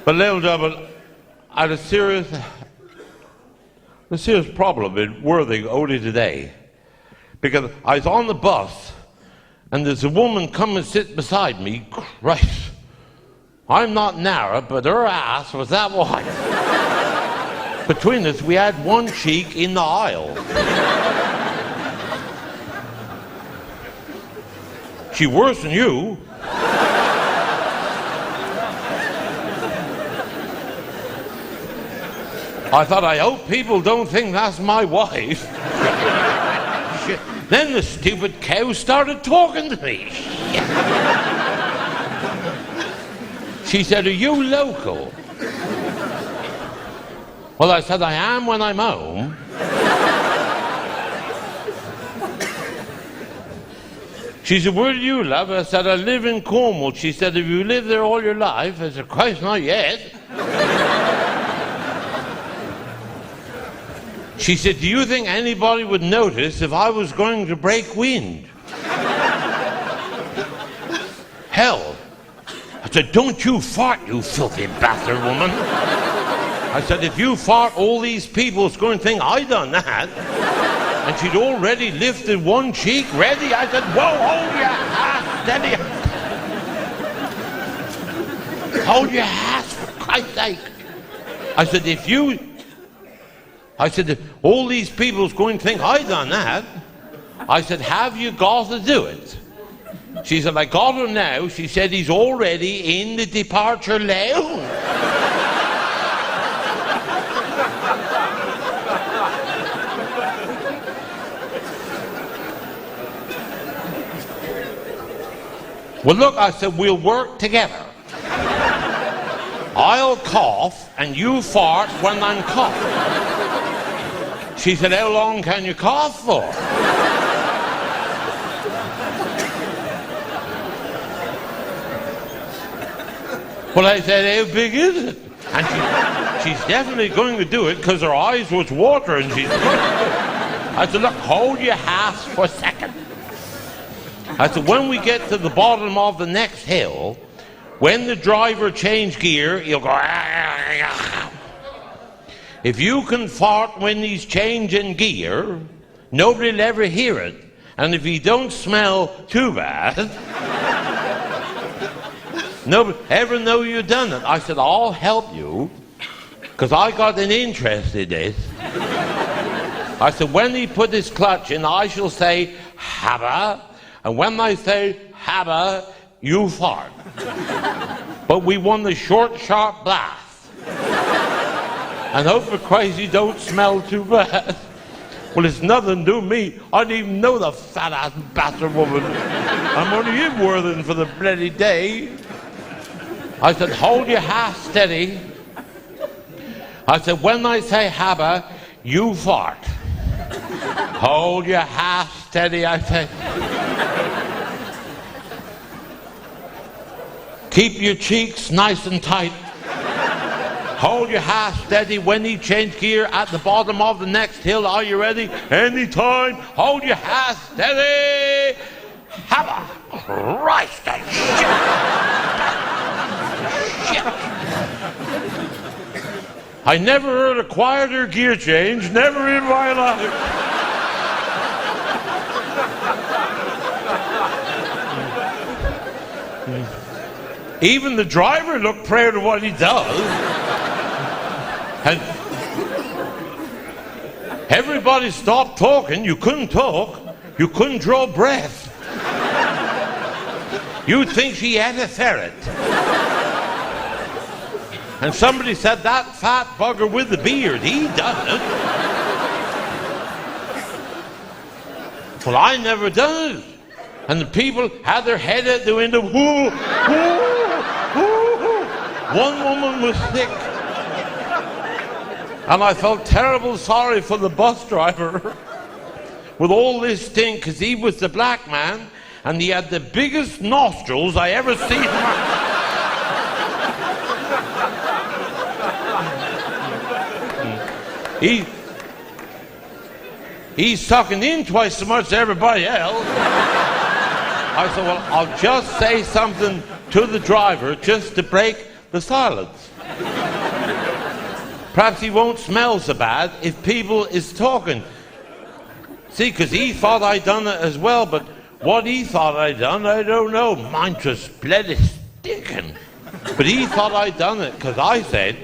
But little double, I had a serious problem in Worthing only today. Because I was on the bus, and there's a woman come and sit beside me. Christ, I'm not narrow, but her ass was that wide. Between us, we had one cheek in the aisle. She worse than you. I thought, I hope people don't think that's my wife. Shit. Then the stupid cow started talking to me. She said, are you local? Well, I said, I am when I'm home. She said, where do you live? I said, I live in Cornwall. She said, have you lived there all your life? I said, Christ, not yet. She said, do you think anybody would notice if I was going to break wind? Hell. I said, don't you fart, you filthy bastard woman. I said, if you fart, all these people's going to think I done that. And she'd already lifted one cheek, ready. I said, whoa, hold your ass, steady. Hold your ass, for Christ's sake. I said, if all these people's going to think I done that. I said, have you got to do it? She said, I got him now. She said, he's already in the departure lounge. Well, look, I said, we'll work together. I'll cough and you fart when I'm coughing. She said, how long can you cough for? Well, I said, how big is it? And she's definitely going to do it because her eyes was watering. I said, look, hold your ass for a second. I said, when we get to the bottom of the next hill, when the driver change gear, he'll go, if you can fart when he's changing gear, nobody'll ever hear it. And if he don't smell too bad, nobody ever know you done it. I said, I'll help you, because I got an interest in this. I said, when he put his clutch in, I shall say, habba. And when I say, habba, you fart. But we want the short, sharp blast. And hope for Christ you don't smell too bad. Well, it's nothing to me. I didn't even know the fat-ass bastard woman. I'm only in Worthing for the bloody day. I said, hold your ass steady. I said, when I say habba, you fart. Hold your ass steady, I said. Keep your cheeks nice and tight. Hold your ass steady when he change gear at the bottom of the next hill. Are you ready? Anytime. Hold your ass steady. Habba. Christ, shit. I never heard a quieter gear change. Never in my life. Even the driver looked proud of what he does. And everybody stopped talking. You couldn't talk. You couldn't draw breath. You'd think she had a ferret. And somebody said, that fat bugger with the beard, he done it. Well, I never done it. And the people had their head out the window. Whoo, whoo, whoo. One woman was sick. And I felt terrible sorry for the bus driver with all this stink, because he was the black man and he had the biggest nostrils I ever seen. He's sucking in twice as much as everybody else. I said, well, I'll just say something to the driver just to break the silence. Perhaps he won't smell so bad if people is talking. See, because he thought I'd done it as well, but what he thought I'd done, I don't know. Mine just bloody sticking. But he thought I'd done it, because I said,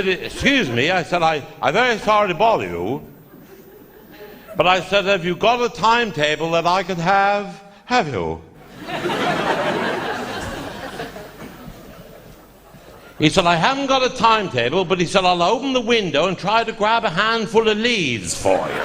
excuse me, I said, I'm very sorry to bother you, but I said, have you got a timetable that I could have you? He said, I haven't got a timetable, but he said, I'll open the window and try to grab a handful of leaves for you.